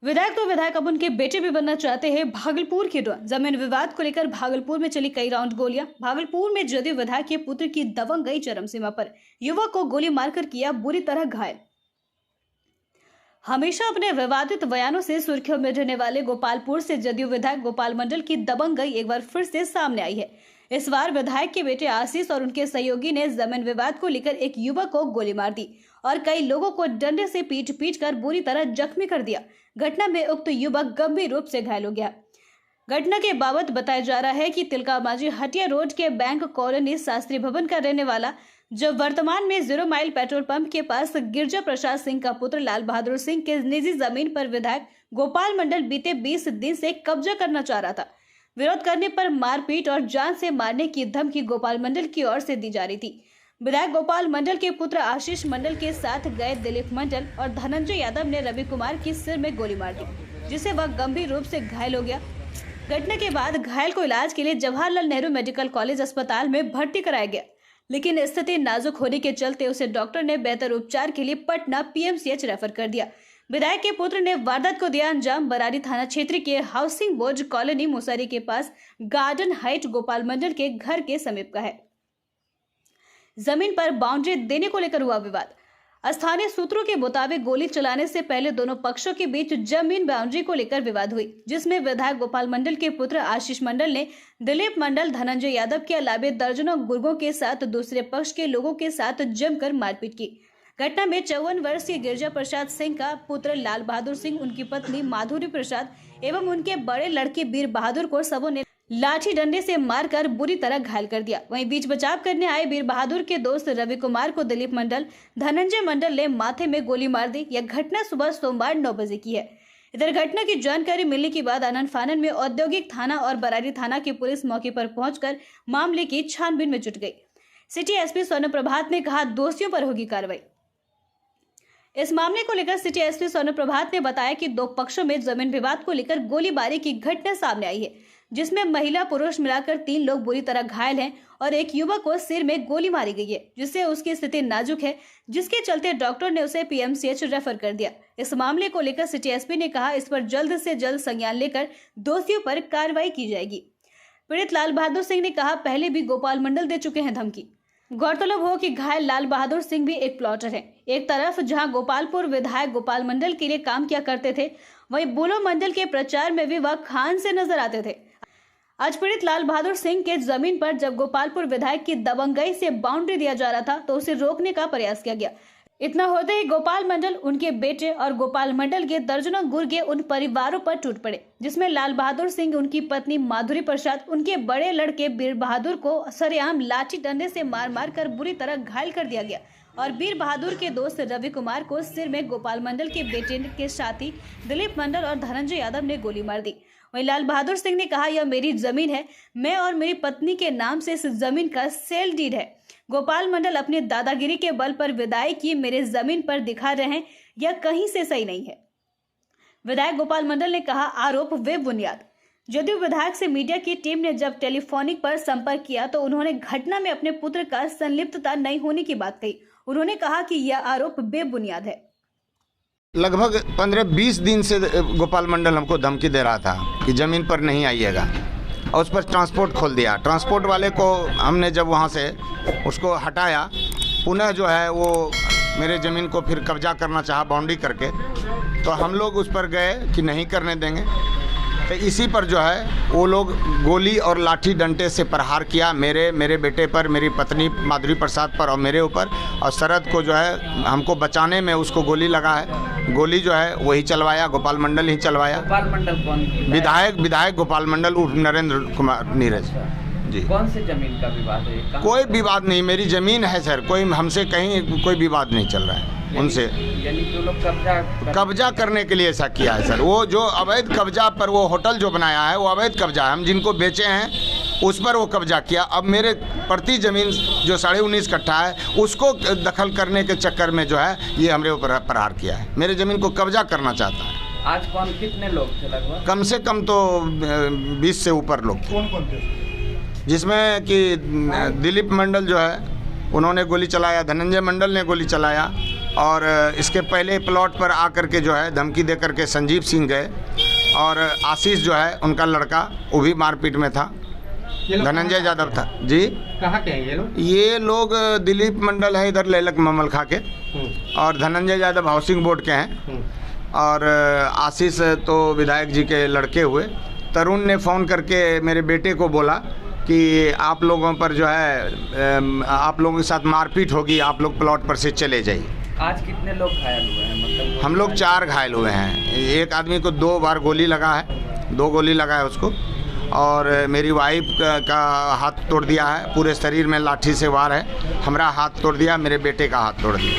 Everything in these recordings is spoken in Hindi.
विधायक तो विधायक अब उनके बेटे भी बनना चाहते हैं। भागलपुर की डॉन जमीन विवाद को लेकर भागलपुर में चली कई राउंड गोलियां। भागलपुर में जदयू विधायक के पुत्र की दबंग गई चरम सीमा पर, युवक को गोली मारकर किया बुरी तरह घायल। हमेशा अपने विवादित बयानों से सुर्खियों में रहने वाले गोपालपुर से जदयू विधायक गोपाल मंडल की दबंग गई एक बार फिर से सामने आई है। इस बार विधायक के बेटे आशीष और उनके सहयोगी ने जमीन विवाद को लेकर एक युवक को गोली मार दी और कई लोगों को डंडे से पीट कर बुरी तरह जख्मी कर दिया। घटना में उक्त युवक गंभीर रूप से घायल हो गया। घटना के बाबत बताया जा रहा है कि तिलका मांझी हटिया रोड के बैंक कॉलोनी शास्त्री भवन का रहने वाला, जो वर्तमान में 0 माइल पेट्रोल पंप के पास गिरजा प्रसाद सिंह का पुत्र लाल बहादुर सिंह के निजी जमीन पर विधायक गोपाल मंडल बीते 20 दिन से कब्जा करना चाह रहा था। विरोध करने पर मारपीट और जान से मारने की धमकी गोपाल मंडल की ओर से दी जा रही थी। विधायक गोपाल मंडल के पुत्र आशीष मंडल के साथ गए दिलीप मंडल और धनंजय यादव ने रवि कुमार की सिर में गोली मार दी, जिससे वह गंभीर रूप से घायल हो गया। घटना के बाद घायल को इलाज के लिए जवाहरलाल नेहरू मेडिकल कॉलेज अस्पताल में भर्ती कराया गया, लेकिन स्थिति नाजुक होने के चलते उसे डॉक्टर ने बेहतर उपचार के लिए पटना PMCH रेफर कर दिया। विधायक के पुत्र ने वारदात को दिया अंजाम बरारी थाना क्षेत्र के हाउसिंग बोर्ड कॉलोनी मुसारी के पास गार्डन हाइट गोपाल मंडल के घर के समीप का है। जमीन पर बाउंड्री देने को लेकर हुआ विवाद। स्थानीय सूत्रों के मुताबिक गोली चलाने से पहले दोनों पक्षों के बीच जमीन बाउंड्री को लेकर विवाद हुई, जिसमें विधायक गोपाल मंडल के पुत्र आशीष मंडल ने दिलीप मंडल, धनंजय यादव के अलावे दर्जनों गुर्गों के साथ दूसरे पक्ष के लोगों के साथ जमकर मारपीट की। घटना में 54 वर्षीय गिरजा प्रसाद सिंह का पुत्र लाल बहादुर सिंह, उनकी पत्नी माधुरी प्रसाद एवं उनके बड़े लड़के वीर बहादुर को सबों ने लाठी डंडे से मारकर बुरी तरह घायल कर दिया। वहीं बीच बचाव करने आए वीर बहादुर के दोस्त रवि कुमार को दिलीप मंडल, धनंजय मंडल ने माथे में गोली मार दी। यह घटना सुबह सोमवार 9 बजे की है। इधर घटना की जानकारी मिलने के बाद आनन फानन में औद्योगिक थाना और बरारी थाना की पुलिस मौके पर पहुंचकर मामले की छानबीन में जुट गई। सिटी SP सोनू प्रभात ने कहा, दोषियों पर होगी कार्रवाई। इस मामले को लेकर सिटी SP सोनू प्रभात ने बताया कि दो पक्षों में जमीन विवाद को लेकर गोलीबारी की घटना सामने आई है, जिसमें महिला पुरुष मिलाकर 3 लोग बुरी तरह घायल हैं और एक युवक को सिर में गोली मारी गई है, जिससे उसकी स्थिति नाजुक है, जिसके चलते डॉक्टर ने उसे PMCH रेफर कर दिया। इस मामले को लेकर सिटी SP ने कहा, इस पर जल्द से जल्द संज्ञान लेकर दोषियों पर कार्रवाई की जाएगी। पीड़ित लाल बहादुर सिंह ने कहा, पहले भी गोपाल मंडल दे चुके हैं धमकी। गौरतलब हो कि घायल लाल बहादुर सिंह भी एक प्लॉटर हैं। एक तरफ जहां गोपालपुर विधायक गोपाल मंडल के लिए काम किया करते थे, वहीं बुलो मंडल के प्रचार में भी वह खान से नजर आते थे। आज पीड़ित लाल बहादुर सिंह के जमीन पर जब गोपालपुर विधायक की दबंगई से बाउंड्री दिया जा रहा था, तो उसे रोकने का प्रयास किया गया। इतना होते ही गोपाल मंडल, उनके बेटे और गोपाल मंडल के दर्जनों गुर्गे उन परिवारों पर टूट पड़े, जिसमें लाल बहादुर सिंह, उनकी पत्नी माधुरी प्रसाद, उनके बड़े लड़के वीर बहादुर को सरेआम लाठी डंडे से मार कर बुरी तरह घायल कर दिया गया और वीर बहादुर के दोस्त रवि कुमार को सिर में गोपाल मंडल के बेटे के साथी दिलीप मंडल और धनंजय यादव ने गोली मार दी। वहीं लाल बहादुर सिंह ने कहा, यह मेरी जमीन है, मैं और मेरी पत्नी के नाम से इस जमीन का सेल डीड है। गोपाल मंडल अपनी दादागिरी के बल पर विधायकी मेरे जमीन पर दिखा रहे हैं, यह कहीं से सही नहीं है। विधायक गोपाल मंडल ने कहा, आरोप बेबुनियाद। जदयू विधायक से मीडिया की टीम ने जब टेलीफोनिक पर संपर्क किया तो उन्होंने घटना में अपने पुत्र का संलिप्तता नहीं होने की बात कही। उन्होंने कहा कि यह आरोप बेबुनियाद है। लगभग 15-20 दिन से गोपाल मंडल हमको धमकी दे रहा था कि ज़मीन पर नहीं आइएगा, और उस पर ट्रांसपोर्ट खोल दिया। ट्रांसपोर्ट वाले को हमने जब वहाँ से उसको हटाया, पुनः जो है वो मेरे ज़मीन को फिर कब्जा करना चाहा बाउंड्री करके, तो हम लोग उस पर गए कि नहीं करने देंगे। तो इसी पर जो है वो लोग गोली और लाठी डंडे से प्रहार किया मेरे बेटे पर, मेरी पत्नी माधुरी प्रसाद पर और मेरे ऊपर। और शरद को जो है हमको बचाने में उसको गोली लगा है। गोली जो है वही चलवाया, गोपाल मंडल ही चलवाया। गोपाल मंडल कौन? विधायक गोपाल मंडल उर्फ नरेंद्र कुमार नीरज जी। कौन से जमीन का विवाद है? कोई विवाद नहीं, मेरी ज़मीन है सर, कोई हमसे कहीं कोई विवाद नहीं चल रहा है उनसे। यानी कि लोग कब्जा करने के लिए ऐसा किया है सर। वो जो अवैध कब्जा पर वो होटल जो बनाया है वो अवैध कब्जा है। हम जिनको बेचे हैं उस पर वो कब्जा किया। अब मेरे प्रति ज़मीन जो 19.5 कट्ठा है उसको दखल करने के चक्कर में जो है ये हमरे ऊपर प्रहार किया है। मेरे ज़मीन को कब्जा करना चाहता है। आज कौन कितने लोग थे लगभग? कम से कम तो 20 से ऊपर लोग थे। कौन थे? जिसमें कि दिलीप मंडल जो है उन्होंने गोली चलाया, धनंजय मंडल ने गोली चलाया और इसके पहले प्लॉट पर आकर के जो है धमकी दे करके संजीव सिंह गए और आशीष जो है उनका लड़का वो भी मारपीट में था, धनंजय यादव था जी। कहाँ के हैं ये लोग? ये लोग दिलीप मंडल है इधर लेलक ममल खा के, और धनंजय यादव हाउसिंग बोर्ड के हैं, और आशीष तो विधायक जी के लड़के हुए। तरुण ने फ़ोन करके मेरे बेटे को बोला कि आप लोगों पर जो है आप लोगों के साथ मारपीट होगी, आप लोग प्लॉट पर से चले जाइए। आज कितने लोग घायल हुए हैं? मतलब हम लोग 4 घायल हुए हैं। एक आदमी को 2 बार गोली लगा है, 2 गोली लगा है उसको, और मेरी वाइफ का हाथ तोड़ दिया है, पूरे शरीर में लाठी से वार है, हमारा हाथ तोड़ दिया, मेरे बेटे का हाथ तोड़ दिया।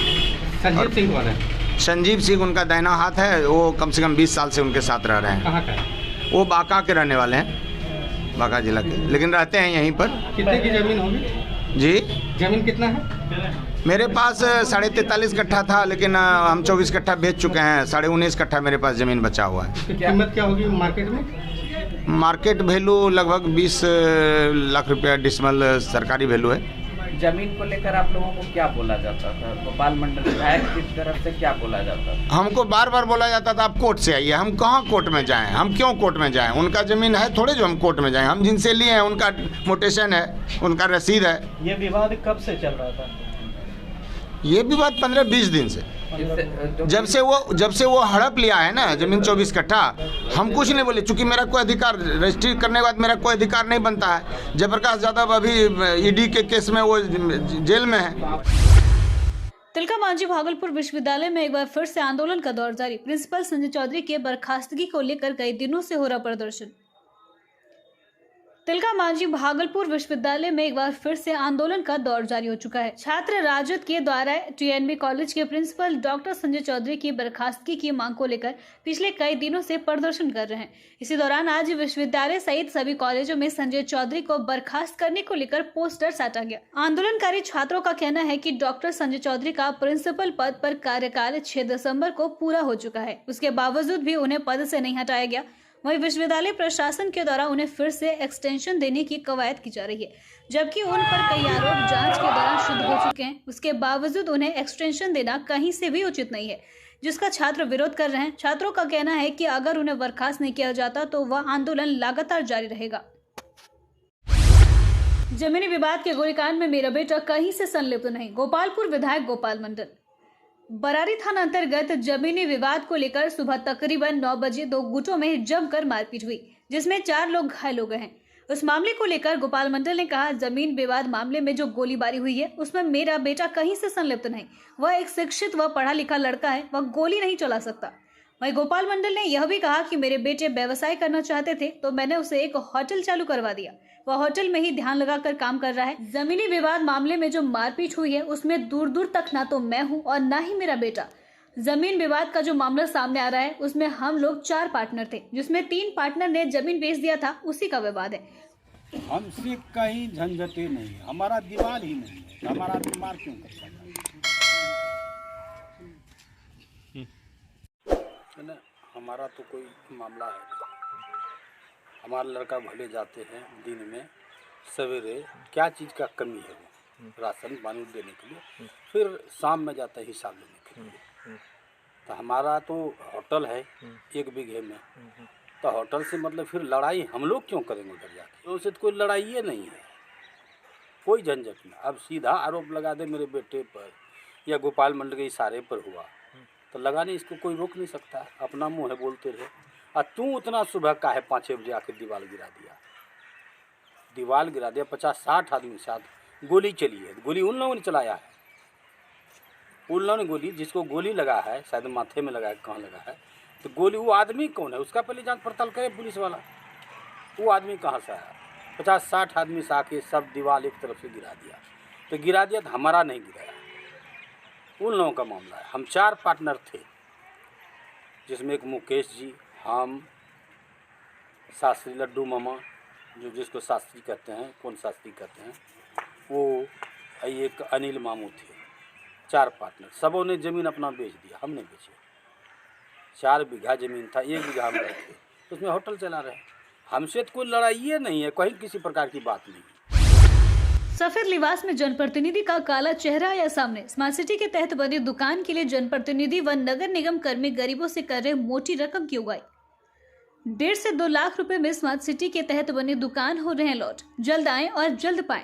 संजीव सिंह कौन है? संजीव सिंह उनका दाहिना हाथ है, वो कम से कम 20 साल से उनके साथ रह रहे हैं। कहाँ का है? वो बांका के रहने वाले हैं, बांका जिला के, लेकिन रहते हैं यहीं पर। कितने की जमीन होगी जी जमीन कितना है? मेरे पास 43.5 कट्ठा था, लेकिन हम 24 कट्ठा बेच चुके हैं। 19.5 कट्ठा मेरे पास ज़मीन बचा हुआ है। तो कीमत क्या होगी मार्केट में? मार्केट वैल्यू लगभग 20 लाख रुपया डिसमल सरकारी वैल्यू है। जमीन को लेकर आप लोगों को क्या बोला जाता था? गोपाल मंडल विधायक की तरफ से क्या बोला जाता था? हमको बार बार बोला जाता था आप कोर्ट से आइए। हम कहाँ कोर्ट में जाएं, हम क्यों कोर्ट में जाएं? उनका ज़मीन है थोड़े जो हम कोर्ट में जाएं। हम जिनसे लिए हैं उनका मोटेशन है, उनका रसीद है। ये विवाद कब से चल रहा था? ये भी बात 15-20 दिन से, जब से वो हड़प लिया है ना जमीन 24 कट्ठा। हम कुछ नहीं बोले, चूंकि मेरा कोई अधिकार रजिस्ट्री करने के बाद मेरा कोई अधिकार नहीं बनता है। जयप्रकाश यादव अभी ईडी के केस में वो जेल में है। तिलका मांझी भागलपुर विश्वविद्यालय में एक बार फिर से आंदोलन का दौर जारी। प्रिंसिपल संजय चौधरी के बर्खास्तगी को लेकर कई दिनों से हो रहा प्रदर्शन। तिलका मांझी भागलपुर विश्वविद्यालय में एक बार फिर से आंदोलन का दौर जारी हो चुका है। छात्र राजद के द्वारा टीएनबी कॉलेज के प्रिंसिपल डॉक्टर संजय चौधरी की बर्खास्तगी की मांग को लेकर पिछले कई दिनों से प्रदर्शन कर रहे हैं। इसी दौरान आज विश्वविद्यालय सहित सभी कॉलेजों में संजय चौधरी को बर्खास्त करने को लेकर पोस्टर साटा गया। आंदोलनकारी छात्रों का कहना है कि डॉक्टर संजय चौधरी का प्रिंसिपल पद पर कार्यकाल 6 दिसंबर को पूरा हो चुका है, उसके बावजूद भी उन्हें पद से नहीं हटाया गया। वहीं विश्वविद्यालय प्रशासन के द्वारा उन्हें फिर से एक्सटेंशन देने की कवायद की जा रही है, जबकि उन पर कई आरोप जांच के दौरान शुद्ध हो चुके हैं। उसके बावजूद उन्हें एक्सटेंशन देना कहीं से भी उचित नहीं है, जिसका छात्र विरोध कर रहे हैं। छात्रों का कहना है कि अगर उन्हें बर्खास्त नहीं किया जाता तो वह आंदोलन लगातार जारी रहेगा। जमीनी विवाद के गोलीकांड में मेरा बेटा कहीं से संलिप्त नहीं, गोपालपुर विधायक गोपाल मंडल। बरारी थाना अंतर्गत जमीनी विवाद को लेकर सुबह तकरीबन 9 बजे 2 गुटों में जमकर मारपीट हुई, जिसमें 4 लोग घायल हो गए हैं। उस मामले को लेकर गोपाल मंडल ने कहा, जमीन विवाद मामले में जो गोलीबारी हुई है उसमें मेरा बेटा कहीं से संलिप्त नहीं। वह एक शिक्षित व पढ़ा लिखा लड़का है, वह गोली नहीं चला सकता। वहीं गोपाल मंडल ने यह भी कहा कि मेरे बेटे व्यवसाय करना चाहते थे तो मैंने उसे एक होटल चालू करवा दिया, वह होटल में ही ध्यान लगाकर काम कर रहा है। जमीनी विवाद मामले में जो मारपीट हुई है उसमें दूर दूर तक ना तो मैं हूँ और ना ही मेरा बेटा। जमीन विवाद का जो मामला सामने आ रहा है उसमें हम लोग 4 पार्टनर थे, जिसमें 3 पार्टनर ने जमीन बेच दिया था, उसी का विवाद है। हमसे कहीं झंझटे नहीं, हमारा दीवार ही नहीं है, हमारा बीमार क्यों करता है? हमारा तो कोई मामला है नहीं। हमारा लड़का भले जाते हैं दिन में सवेरे, क्या चीज़ का कमी है वो राशन पानी देने के लिए, फिर शाम में जाता है हिसाब लेने के लिए। तो हमारा तो होटल है 1 बीघे में, तो होटल से मतलब फिर लड़ाई हम लोग क्यों करेंगे उधर जाके? तो उससे तो कोई लड़ाई ये नहीं है, कोई झंझट नहीं। अब सीधा आरोप लगा दे मेरे बेटे पर या गोपाल मंडल के इशारे पर हुआ तो लगाने इसको कोई रोक नहीं सकता, अपना मुँह है बोलते रहे। और तू उतना सुबह का है 5-6 बजे आकर दीवार गिरा दिया, 50-60 आदमी साथ गोली चली है। गोली उन लोगों ने चलाया है, उन लोगों ने गोली, जिसको गोली लगा है शायद माथे में लगा है, कहाँ लगा है, तो गोली वो आदमी कौन है उसका पहले जांच पड़ताल करे पुलिस वाला। वो आदमी कहाँ से आया? 50-60 आदमी से आके सब दीवार एक तरफ से गिरा दिया। तो गिरा दिया तो हमारा नहीं गिराया, उन लोगों का मामला है। हम 4 पार्टनर थे, जिसमें एक मुकेश जी, हम, शास्त्री लड्डू मामा जो जिसको शास्त्री कहते हैं, कौन शास्त्री कहते हैं वो, एक अनिल मामू थे। 4 पार्टनर, सबों ने ज़मीन अपना बेच दिया, हमने बेचे। 4 बीघा ज़मीन था, 1 बीघा हम रखे, उसमें होटल चला रहे। हमसे तो कोई लड़ाई नहीं है, कहीं किसी प्रकार की बात नहीं। सफेद लिबास में जनप्रतिनिधि का काला चेहरा आया सामने। स्मार्ट सिटी के तहत बनी दुकान के लिए जनप्रतिनिधि व नगर निगम कर्मी गरीबों से कर रहे मोटी रकम की उगाही। 1.5 से 2 लाख रुपए में स्मार्ट सिटी के तहत बनी दुकान हो रहे हैं लॉट। जल्द आएं और जल्द पाएं।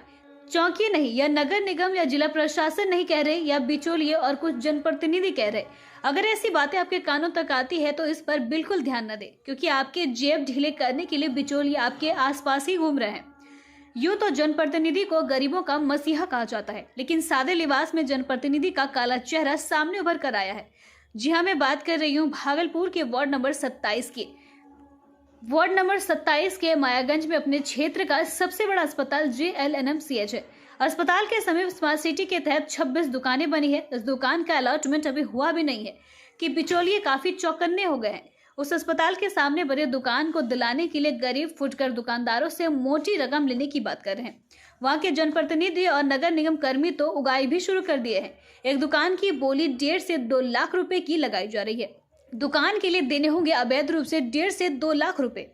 चौंकी नहीं, या नगर निगम या जिला प्रशासन नहीं कह रहे, या बिचौलिए और कुछ जनप्रतिनिधि कह रहे। अगर ऐसी बातें आपके कानों तक आती है तो इस पर बिल्कुल ध्यान न दें, क्योंकि आपके जेब ढीले करने के लिए बिचौलिए आपके आसपास ही घूम रहे हैं। यूं तो जनप्रतिनिधि को गरीबों का मसीहा कहा जाता है, लेकिन सादे लिबास में जनप्रतिनिधि का काला चेहरा सामने उभर कर आया है। जी हाँ, मैं बात कर रही हूँ भागलपुर के वार्ड नंबर 27 की। वार्ड नंबर 27 के मायागंज में अपने क्षेत्र का सबसे बड़ा अस्पताल JLNMCH है। अस्पताल के समीप स्मार्ट सिटी के तहत 26 दुकानें बनी है। इस दुकान का अलॉटमेंट अभी हुआ भी नहीं है कि बिचौलिए काफी चौकन्ने हो गए हैं। उस अस्पताल के सामने बने दुकान को दिलाने के लिए गरीब फुटकर दुकानदारों से मोटी रकम लेने की बात कर रहे हैं। वहां के जनप्रतिनिधि और नगर निगम कर्मी तो उगाई भी शुरू कर दिए हैं। एक दुकान की बोली 1.5 से 2 लाख रुपए की लगाई जा रही है। दुकान के लिए देने होंगे अवैध रूप से 1.5 से 2 लाख रुपए।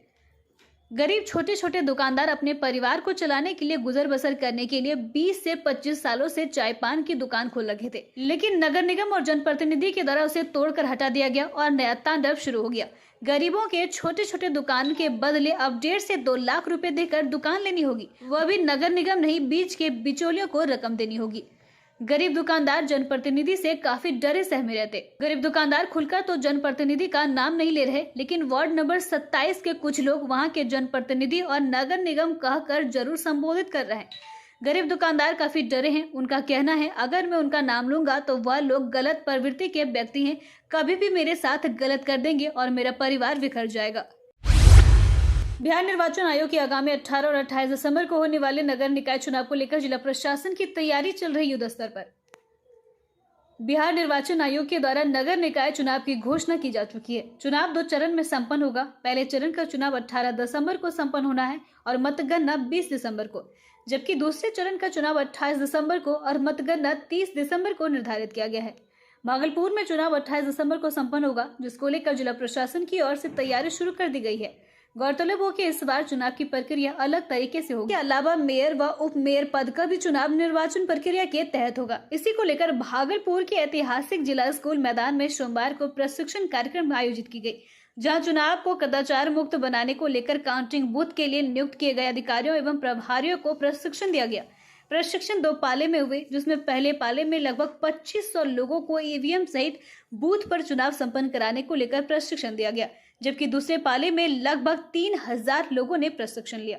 गरीब छोटे छोटे दुकानदार अपने परिवार को चलाने के लिए गुजर बसर करने के लिए 20 से 25 सालों से चाय पान की दुकान खोल रखे थे, लेकिन नगर निगम और जनप्रतिनिधि के द्वारा उसे तोड़कर हटा दिया गया और नया तांडव शुरू हो गया। गरीबों के छोटे छोटे दुकान के बदले अब 1.5 से 2 लाख रुपए देकर दुकान लेनी होगी, वह भी नगर निगम नहीं, बीच के बिचौलियों को रकम देनी होगी। गरीब दुकानदार जनप्रतिनिधि से काफी डरे सहमे रहते। गरीब दुकानदार खुलकर तो जनप्रतिनिधि का नाम नहीं ले रहे, लेकिन वार्ड नंबर 27 के कुछ लोग वहां के जनप्रतिनिधि और नगर निगम कहकर जरूर संबोधित कर रहे हैं। गरीब दुकानदार काफी डरे हैं। उनका कहना है, अगर मैं उनका नाम लूंगा तो वह लोग गलत प्रवृत्ति के व्यक्ति हैं, कभी भी मेरे साथ गलत कर देंगे और मेरा परिवार बिखर जाएगा। बिहार निर्वाचन आयोग की आगामी 18 और 28 दिसंबर को होने वाले नगर निकाय चुनाव को लेकर जिला प्रशासन की तैयारी चल रही युद्ध स्तर पर। बिहार निर्वाचन आयोग के द्वारा नगर निकाय चुनाव की घोषणा की जा चुकी है। चुनाव 2 चरण में संपन्न होगा। पहले चरण का चुनाव 18 दिसंबर को संपन्न होना है और मतगणना 20 दिसंबर को, जबकि दूसरे चरण का चुनाव 28 दिसंबर को और मतगणना 30 दिसंबर को निर्धारित किया गया है। भागलपुर में चुनाव 28 दिसंबर को संपन्न होगा, जिसको लेकर जिला प्रशासन की ओर से तैयारी शुरू कर दी गई है। गौरतलब हो कि इस बार चुनाव की प्रक्रिया अलग तरीके से होगी। अलावा मेयर व उप मेयर पद का भी चुनाव निर्वाचन प्रक्रिया के तहत होगा। इसी को लेकर भागलपुर के ऐतिहासिक जिला स्कूल मैदान में सोमवार को प्रशिक्षण कार्यक्रम आयोजित की गई, जहां चुनाव को कदाचार मुक्त बनाने को लेकर काउंटिंग बूथ के लिए नियुक्त किए गए अधिकारियों एवं प्रभारियों को प्रशिक्षण दिया गया। प्रशिक्षण 2 पाले में हुए, जिसमें पहले पाले में लगभग 2500 लोगों को ईवीएम सहित बूथ पर चुनाव संपन्न कराने को लेकर प्रशिक्षण दिया गया, जबकि दूसरे पाले में लगभग 3000 लोगों ने प्रशिक्षण लिया।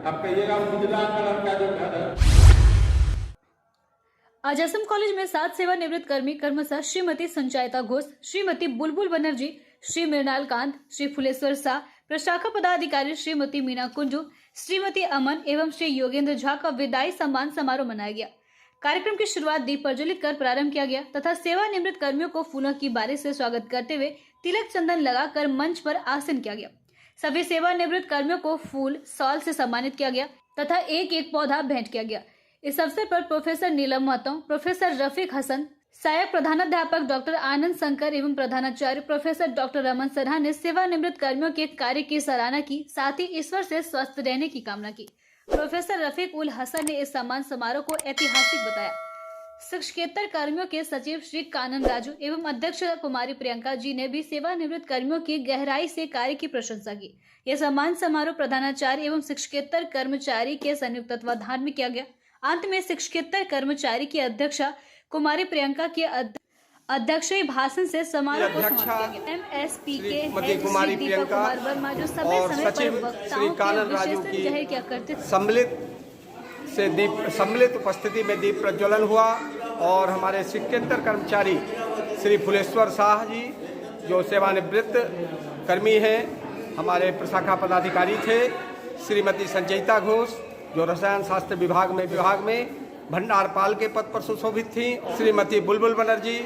अब कहिएगा उजला कलर का जो घर है। आज असम कॉलेज में 7 सेवानिवृत्त कर्मी क्रमशः श्रीमती संचायता घोष, श्रीमती बुलबुल बनर्जी, श्री मृणाल कांत, श्री फुलेश्वर शाह, प्रशाखा पदाधिकारी श्रीमती मीना कुंजू, श्रीमती अमन एवं श्री योगेंद्र झा का विदाई सम्मान समारोह मनाया गया। कार्यक्रम की शुरुआत दीप प्रज्वलित कर प्रारंभ किया गया तथा सेवानिवृत्त कर्मियों को फूलों की बारिश से स्वागत करते हुए तिलक चंदन लगाकर मंच पर आसन किया गया। सभी सेवानिवृत्त कर्मियों को फूल शॉल से सम्मानित किया गया तथा एक पौधा भेंट किया गया। इस अवसर पर प्रोफेसर नीलम महतो, प्रोफेसर रफीक हसन, सहायक प्रधानाध्यापक डॉक्टर आनंद शंकर एवं प्रधानाचार्य प्रोफेसर डॉक्टर रमन सिन्हा ने सेवानिवृत्त कर्मियों के कार्य की सराहना की, साथ ही ईश्वर से स्वस्थ रहने की कामना की। प्रोफेसर रफीक उल हसन ने इस सम्मान समारोह को ऐतिहासिक बताया। शिक्षकेतर कर्मियों के सचिव श्री कानन राजू एवं अध्यक्ष कुमारी प्रियंका जी ने भी सेवानिवृत्त कर्मियों की गहराई से कार्य की प्रशंसा की। यह सम्मान समारोह प्रधानाचार्य एवं शिक्षकेतर कर्मचारी के संयुक्त तत्वाधान में किया गया। अंत में शिक्षकेतर कर्मचारी की अध्यक्षा कुमारी प्रियंका के अध्यक्षीय भाषण से समारोह को समाप्त किया गया। MSP के कुमारी प्रियंका वर्मा जो समय पर वक्ताओं के विशेष जाहिर किया करते थे। सम्मिलित उपस्थिति में दीप प्रज्वलन हुआ और हमारे शिक्षकेतर कर्मचारी श्री फुलेश्वर शाह जी जो सेवानिवृत्त कर्मी हैं, हमारे प्रशाखा पदाधिकारी थे, श्रीमती संचयिता घोष जो रसायन शास्त्र विभाग में भंडारपाल के पद पर सुशोभित थी, श्रीमती बुलबुल बनर्जी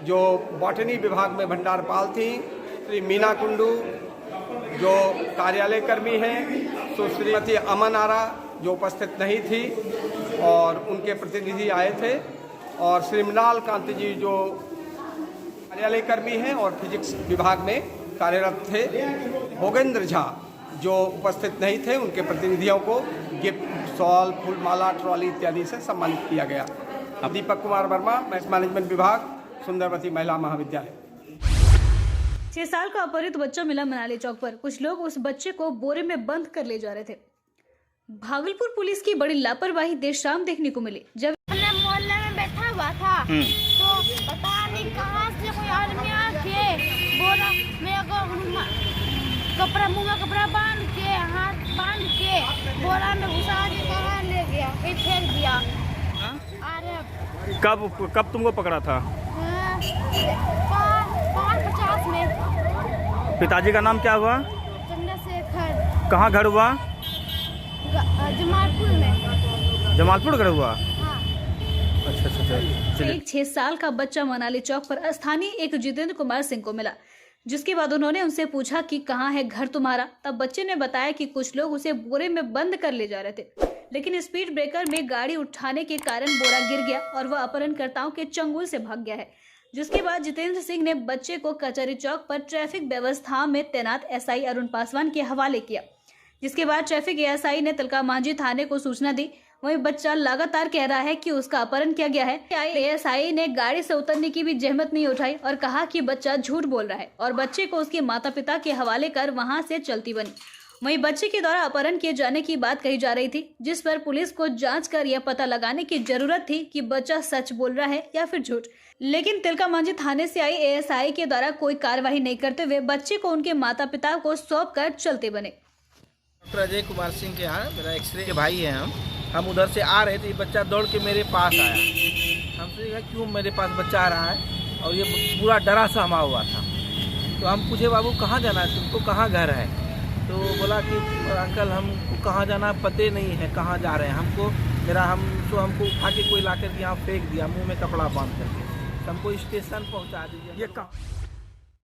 जो बॉटनी विभाग में भंडारपाल थी, श्री मीना कुंडू जो कार्यालय कर्मी हैं, तो श्रीमती अमन आरा जो उपस्थित नहीं थी और उनके प्रतिनिधि आए थे, और श्री मृणाल कांत जी जो कार्यालय कर्मी हैं और फिजिक्स विभाग में कार्यरत थे भोगेंद्र झा जो उपस्थित नहीं थे, उनके प्रतिनिधियों को गिफ्ट, शॉल, फूलमाला, ट्रॉली इत्यादि से सम्मानित किया गया। दीपक कुमार वर्मा, मैनेजमेंट विभाग, सुंदरवती महिला महाविद्यालय। 6 साल का अपहरित बच्चा मिला मनाली चौक पर। कुछ लोग उस बच्चे को बोरे में बंद कर ले जा रहे थे। भागलपुर पुलिस की बड़ी लापरवाही देर शाम देखने को मिली, जब हमने मोहल्ले में बैठा हुआ था तो पता नहीं कहाँ से कोई आदमी आके बोरा मेरे को कपड़ा, मुँह में कपड़ा बांध के, हाथ बांध के बोरा में घुसा के कहाँ ले गया, फिर फेंक दिया। अरे कब तुमको पकड़ा था? 5:50 में। पिताजी का नाम क्या हुआ? चंद्रशेखर। कहाँ घर हुआ? जमालपुर में। जमालपुर घर हुआ? हाँ। अच्छा। चलिए। एक 6 साल का बच्चा मनाली चौक पर स्थानीय एक जितेंद्र कुमार सिंह को मिला, जिसके बाद उन्होंने उनसे पूछा कि कहाँ है घर तुम्हारा। तब बच्चे ने बताया कि कुछ लोग उसे बोरे में बंद कर ले जा रहे थे, लेकिन स्पीड ब्रेकर में गाड़ी उठाने के कारण बोरा गिर गया और वह अपहरणकर्ताओं के चंगुल से भाग गया है। जिसके बाद जितेंद्र सिंह ने बच्चे को कचहरी चौक पर ट्रैफिक व्यवस्था में तैनात एसआई अरुण पासवान के हवाले किया, जिसके बाद ट्रैफिक एएसआई ने तिलका मांझी थाने को सूचना दी। वहीं बच्चा लगातार कह रहा है कि उसका अपहरण किया गया है। एएसआई ने गाड़ी से उतरने की भी जहमत नहीं उठाई और कहा कि बच्चा झूठ बोल रहा है और बच्चे को उसके माता पिता के हवाले कर वहां से चलती बनी। वहीं बच्चे के द्वारा अपहरण किए जाने की बात कही जा रही थी, जिस पर पुलिस को जांच कर यह पता लगाने की जरूरत थी कि बच्चा सच बोल रहा है या फिर झूठ। लेकिन तिलका मांझी थाने से आई एएसआई के द्वारा कोई कार्रवाई नहीं करते हुए बच्चे को उनके माता पिता को सौंप कर चलते बने। डॉक्टर अजय कुमार सिंह के यहाँ मेरा एक्सरे के भाई हैं हम उधर से आ रहे थे, ये बच्चा दौड़ के मेरे पास आया। हमसे कहा क्यों मेरे पास बच्चा आ रहा है, और ये पूरा डरा सहमा हुआ था। तो हम पूछे बाबू कहाँ जाना है तुमको, कहाँ घर है? तो बोला कि अंकल हमको कहाँ जाना पते नहीं है, कहाँ जा रहे हैं हमको, हमको उठा के कोई ला कर यहाँ फेंक दिया, मुँह में कपड़ा बांध करके, हमको स्टेशन पहुँचा दीजिए। ये कहाँ